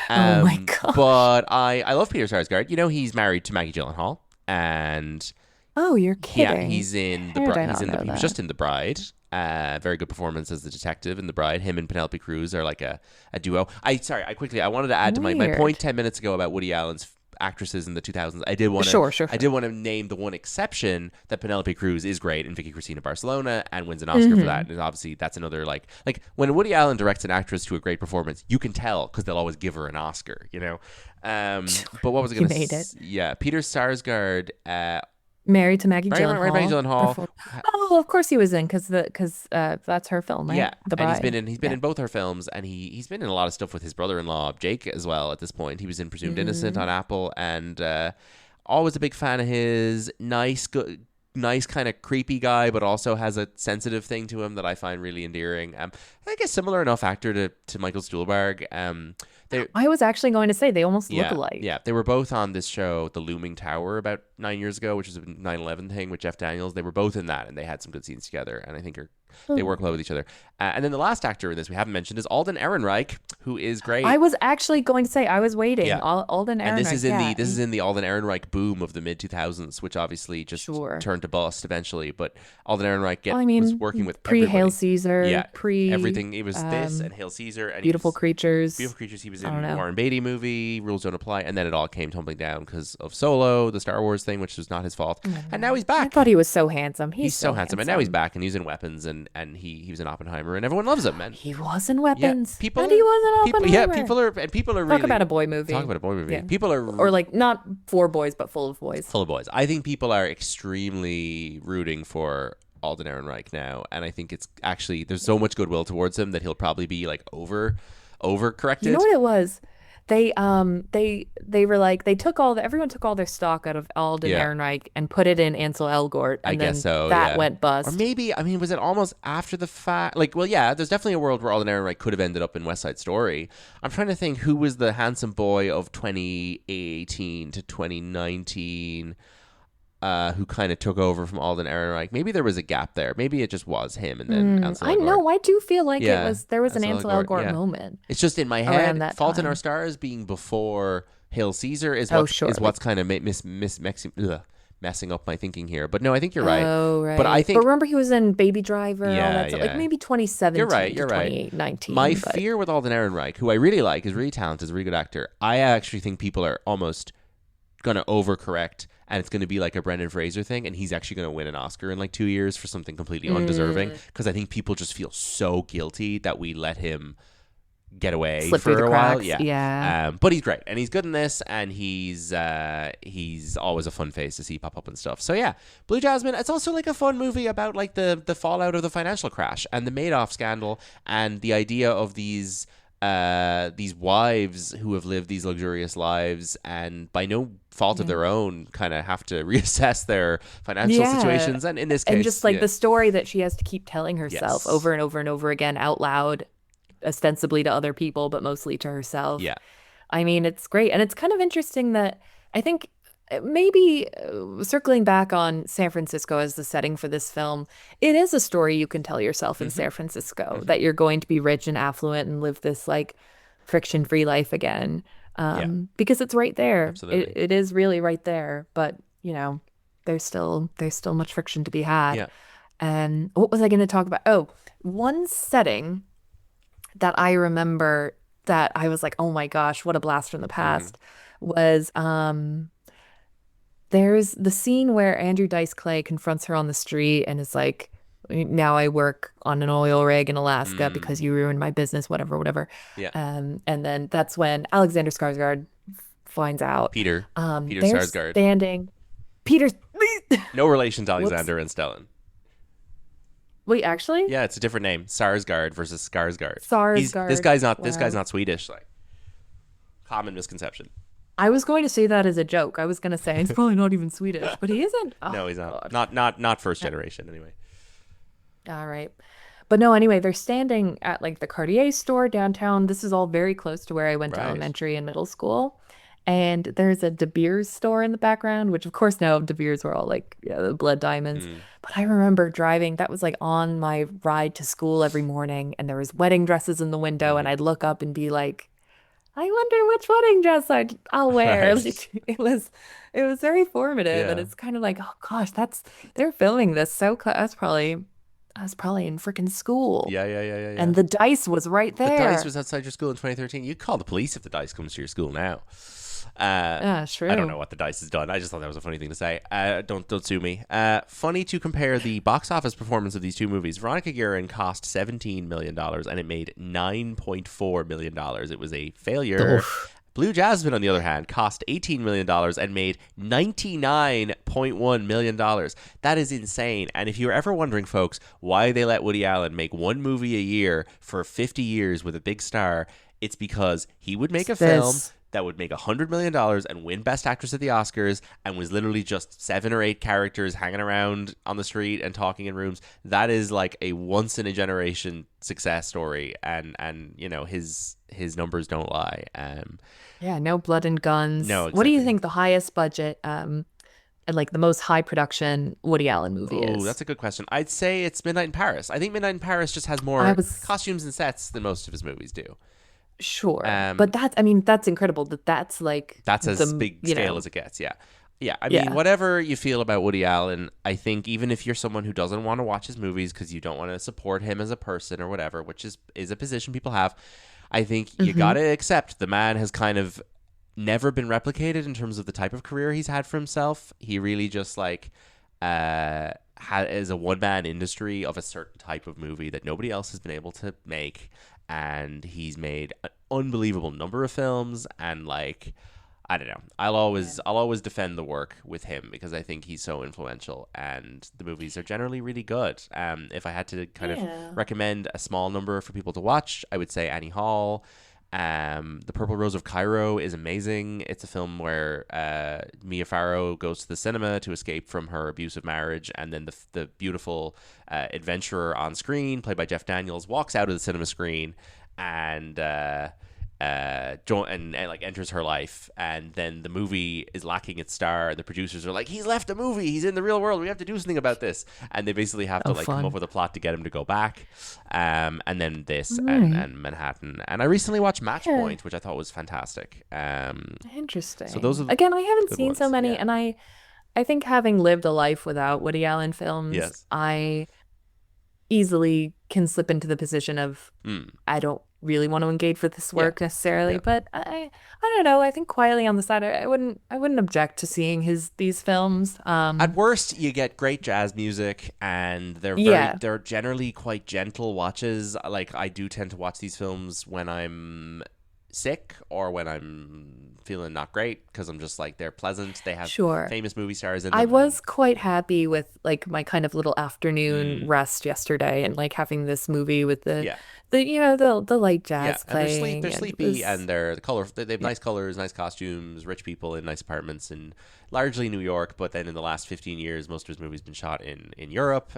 Oh my God. But I love Peter Sarsgaard. He's married to Maggie Gyllenhaal. And Oh, you're kidding. yeah, he's in the How did I Bride. not know He was that? just in The Bride. Very good performance as the detective in The Bride. Him and Penelope Cruz are like a duo. I wanted to add to my Weird. point 10 minutes ago about Woody Allen's actresses in the 2000s. I did want to Sure. I did want to name the one exception that Penelope Cruz is great in Vicky Cristina Barcelona and wins an Oscar for that. And obviously that's another like when Woody Allen directs an actress to a great performance, you can tell because they'll always give her an Oscar, But what was I going to made it. Yeah, Peter Sarsgaard Married to Maggie Gyllenhaal. Right, Maggie Gyllenhaal. Before- Oh, of course he was in because that's her film, right? Yeah, The and Bride. he's been in both her films, and he's been in a lot of stuff with his brother-in-law Jake as well. At this point, he was in Presumed Innocent on Apple, and always a big fan of his. Nice kind of creepy guy, but also has a sensitive thing to him that I find really endearing. I think a similar enough actor to Michael Stuhlbarg. I was actually going to say they almost look Yeah, alike. yeah. They were both on this show, The Looming Tower, about 9 years ago, which is a 9/11 thing with Jeff Daniels. They were both in that, and they had some good scenes together, and I think they work well with each other. And then the last actor in this we haven't mentioned is Alden Ehrenreich, who is great. I was actually going to say I was waiting. Yeah. Alden Ehrenreich. And this is in yeah. this is in the Alden Ehrenreich boom of the mid 2000s, which obviously just Sure. turned to bust eventually. But Alden Ehrenreich Well, I mean, was working with pre everybody. Hail Caesar, Yeah, pre everything. It was this and Hail Caesar and he Beautiful was- Creatures. Beautiful Creatures. He was I in don't know. Warren Beatty movie, Rules Don't Apply, and then it all came tumbling down because of Solo, the Star Wars thing, which was not his fault. And now he's I back. thought he was so handsome. He's so handsome, and now he's back, and he's in Weapons, and he was in Oppenheimer, and everyone loves him, man. He was in Weapons. people. And he was in people, Oppenheimer. people are Talk really about a boy movie. talk about a boy movie. Yeah. People are Or like not for boys, but full of boys. full of boys. I think people are extremely rooting for Alden Ehrenreich now, and I think it's actually there's so much goodwill towards him that he'll probably be like overcorrected. You know what it was? They were like everyone took all their stock out of Alden Yeah. Ehrenreich and put it in Ansel Elgort, and I then guess so. that yeah. went bust. Or maybe was it almost after the fact? Like, well, yeah. There's definitely a world where Alden Ehrenreich could have ended up in West Side Story. I'm trying to think who was the handsome boy of 2018 to 2019. Who kind of took over from Alden Ehrenreich? Maybe there was a gap there. Maybe it just was him, and then Ansel I Elgort. know. I do feel like Yeah, there was an Ansel Ansel Elgort, Elgort yeah. moment. It's just in my Around head. that Fault in time. Our Stars being before Hail Caesar is Oh, what sure. is what's kind of messing up my thinking here. But no, I think you're right. Oh, right. But I think remember he was in Baby Driver. all Yeah, that stuff. yeah. Like maybe 2017 You're right, to you're right. 2019. my but- fear with Alden Ehrenreich, who I really like, is really talented, is a really good actor. I actually think people are almost going to overcorrect, and it's going to be like a Brendan Fraser thing, and he's actually going to win an Oscar in like 2 years for something completely undeserving, because I think people just feel so guilty that we let him get away Slip for through a the while. cracks, Yeah. yeah. But he's great, and he's good in this, and he's always a fun face to see pop up and stuff. So yeah, Blue Jasmine. It's also like a fun movie about like the fallout of the financial crash and the Madoff scandal, and the idea of these wives who have lived these luxurious lives and by no fault of their own kind of have to reassess their financial Yeah. situations, and in this case, and just like yeah. the story that she has to keep telling herself Yes. over and over and over again out loud, ostensibly to other people, but mostly to herself. Yeah. I mean, it's great. And it's kind of interesting that I think maybe circling back on San Francisco as the setting for this film, it is a story you can tell yourself in San Francisco, that you're going to be rich and affluent and live this like friction-free life again. Because it's right there. Absolutely. It is really right there. But, there's still much friction to be had. Yeah. And what was I going to talk about? Oh, one setting that I remember that I was like, oh my gosh, what a blast from the past was there's the scene where Andrew Dice Clay confronts her on the street and is like, now I work on an oil rig in Alaska because you ruined my business, whatever. Yeah. And then that's when Alexander Skarsgård finds out. Peter they're Sarsgaard. standing. Peter. No relation to Alexander and Stellan. Wait, actually? Yeah, it's a different name. Sarsgaard versus Skarsgård. Sarsgaard. This guy's not Swedish. Like, common misconception. I was going to say that as a joke. I was going to say he's probably not even Swedish, but he isn't. Oh, No, he's not. God. Not first generation anyway. All right. But no, anyway, they're standing at like the Cartier store downtown. This is all very close to where I went to Right. elementary and middle school. And there's a De Beers store in the background, which of course now De Beers were all like the blood diamonds. But I remember driving, that was like on my ride to school every morning, and there was wedding dresses in the window, and I'd look up and be like, I wonder which wedding dress I'll wear. Right. Like, it was very formative, and Yeah. it's kind of like, oh gosh, they're filming this so close. I was probably in freaking school. Yeah. And the dice was right the there. dice was outside your school in 2013. You call the police if the dice comes to your school now. Yeah, true. I don't know what the dice has done. I just thought that was a funny thing to say. Don't sue me. Funny to compare the box office performance of these two movies. Veronica Guerin cost $17 million and it made $9.4 million. It was a failure. Oof. Blue Jasmine, on the other hand, cost $18 million and made $99.1 million. That is insane. And if you're ever wondering, folks, why they let Woody Allen make one movie a year for 50 years with a big star, it's because he would make a film that would make $100 million and win Best Actress at the Oscars and was literally just 7 or 8 characters hanging around on the street and talking in rooms. That is like a once-in-a-generation success story. And his numbers don't lie. Yeah, no blood and guns. No, What do you exactly. think the highest budget and like the most high production Woody Allen movie is? Oh, that's a good question. I'd say it's Midnight in Paris. I think Midnight in Paris just has more costumes and sets than most of his movies do. Sure. But that's incredible that's like That's as big scale as it gets, yeah. Yeah, I mean, whatever you feel about Woody Allen, I think even if you're someone who doesn't want to watch his movies because you don't want to support him as a person or whatever, which is a position people have, I think you got to accept the man has kind of never been replicated in terms of the type of career he's had for himself. He really just like is a one-man industry of a certain type of movie that nobody else has been able to make. And he's made an unbelievable number of films, and like, I don't know, I'll always defend the work with him because I think he's so influential, and the movies are generally really good. If I had to kind of recommend a small number for people to watch, I would say Annie Hall. The Purple Rose of Cairo is amazing. It's a film where Mia Farrow goes to the cinema to escape from her abusive marriage, and then the beautiful adventurer on screen, played by Jeff Daniels, walks out of the cinema screen and like enters her life, and then the movie is lacking its star, and the producers are like, he's left a movie, he's in the real world, we have to do something about this, and they basically have to come up with a plot to get him to go back, and then this and Manhattan. And I recently watched Match Point, which I thought was fantastic. Interesting. So those are again, I haven't seen ones, so many, yeah. and I think having lived a life without Woody Allen films, Yes. I easily can slip into the position of I don't really want to engage with this work necessarily, but I don't know. I think quietly on the side, I wouldn't object to seeing these films. At worst, you get great jazz music, and they're generally quite gentle watches. Like, I do tend to watch these films when I'm sick or when I'm feeling not great, because I'm just like, they're pleasant. They have famous movie stars in them. I was quite happy with like my kind of little afternoon rest yesterday, and like having this movie with the light jazz playing. They're sleepy, and they're the color. They have nice colors, nice costumes, rich people in nice apartments in largely New York. But then in the last 15 years, most of his movies been shot in Europe.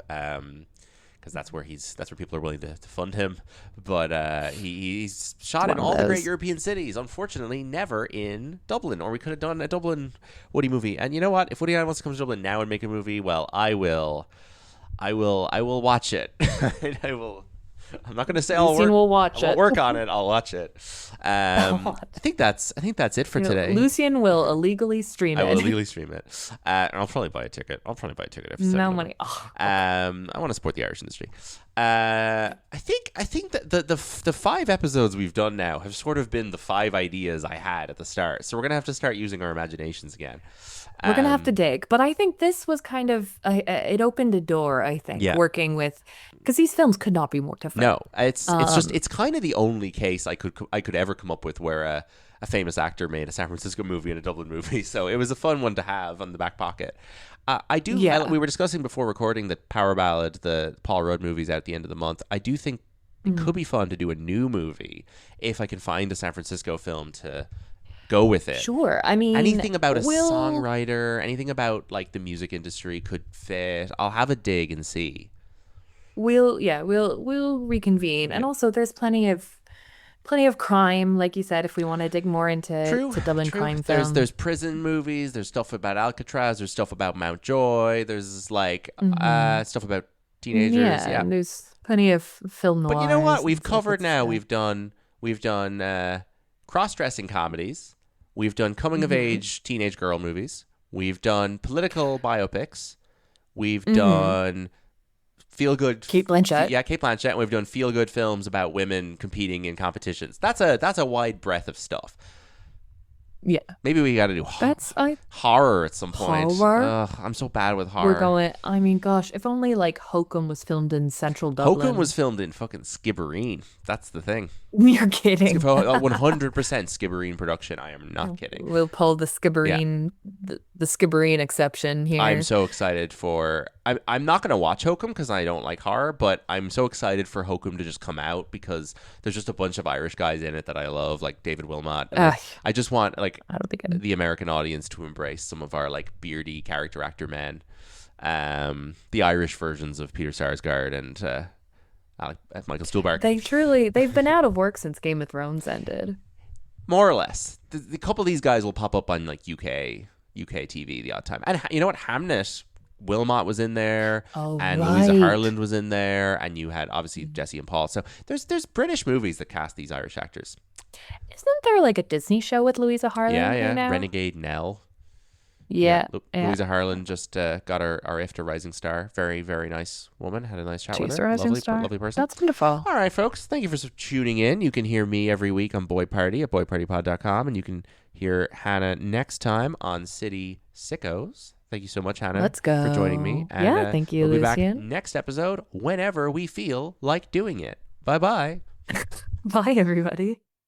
because that's where people are willing to fund him. But he's shot in all the great European cities. Unfortunately, never in Dublin. Or we could have done a Dublin Woody movie. And you know what? If Woody Allen wants to come to Dublin now and make a movie, well, I will watch it. I will. I'm not going to say I'll work on it. I'll watch it. I think that's it for today. Lucian will illegally stream it. I will illegally stream it. And I'll probably buy a ticket. If it's no money. Oh, I want to support the Irish industry. I think that the 5 episodes we've done now have sort of been the 5 ideas I had at the start. So we're gonna have to start using our imaginations again. We're going to have to dig. But I think this was kind of, it opened a door, I think, working with, because these films could not be more different. No, it's kind of the only case I could ever come up with where a famous actor made a San Francisco movie and a Dublin movie. So it was a fun one to have on the back pocket. We were discussing before recording that Power Ballad, the Paul Rudd movie's out at the end of the month. I do think it could be fun to do a new movie if I can find a San Francisco film to go with it. Sure. I mean, anything about a songwriter, anything about like the music industry could fit. I'll have a dig and see. We'll reconvene. And also there's plenty of crime, like you said, if we want to dig more into Dublin crime films. There's prison movies, there's stuff about Alcatraz, there's stuff about Mountjoy, there's like stuff about teenagers. Yeah. And there's plenty of film noirs. But you know what? We've covered now. We've done cross-dressing comedies. We've done coming-of-age teenage girl movies. We've done political biopics. We've done feel-good... Cate Blanchett. Cate Blanchett. And we've done feel-good films about women competing in competitions. That's a wide breadth of stuff. Yeah. Maybe we got to do horror at some point. Horror? Ugh, I'm so bad with horror. I mean, gosh, if only like Hokum was filmed in central Dublin. Hokum was filmed in fucking Skibbereen. That's the thing. You're kidding. 100% Skibbereen production. I am not kidding. We'll pull the Skibbereen, the Skibbereen exception here. I'm so excited for... I'm not going to watch Hokum because I don't like horror, but I'm so excited for Hokum to just come out because there's just a bunch of Irish guys in it that I love, like David Wilmot. I just want like the American audience to embrace some of our like beardy character actor men. The Irish versions of Peter Sarsgaard and Michael Stuhlbarg. They've been out of work since Game of Thrones ended. More or less. The couple of these guys will pop up on like UK TV the odd time. And you know what? Hamnet, Wilmot was in there, and Louisa Harland was in there, and you had obviously Jesse and Paul. So there's British movies that cast these Irish actors. Isn't there like a Disney show with Louisa Harland? Yeah. Now? Renegade Nell. Yeah. Louisa Harland just got our IFTA Rising Star. Very, very nice woman. Had a nice chat with her. She's a rising star. Lovely person. That's wonderful. All right, folks. Thank you for tuning in. You can hear me every week on Boy Party at boypartypod.com, and you can hear Hannah next time on City Sicjos. Thank you so much, Hannah. Let's go. For joining me. And, thank you, we'll Lucian. be back next episode whenever we feel like doing it. Bye-bye. Bye, everybody.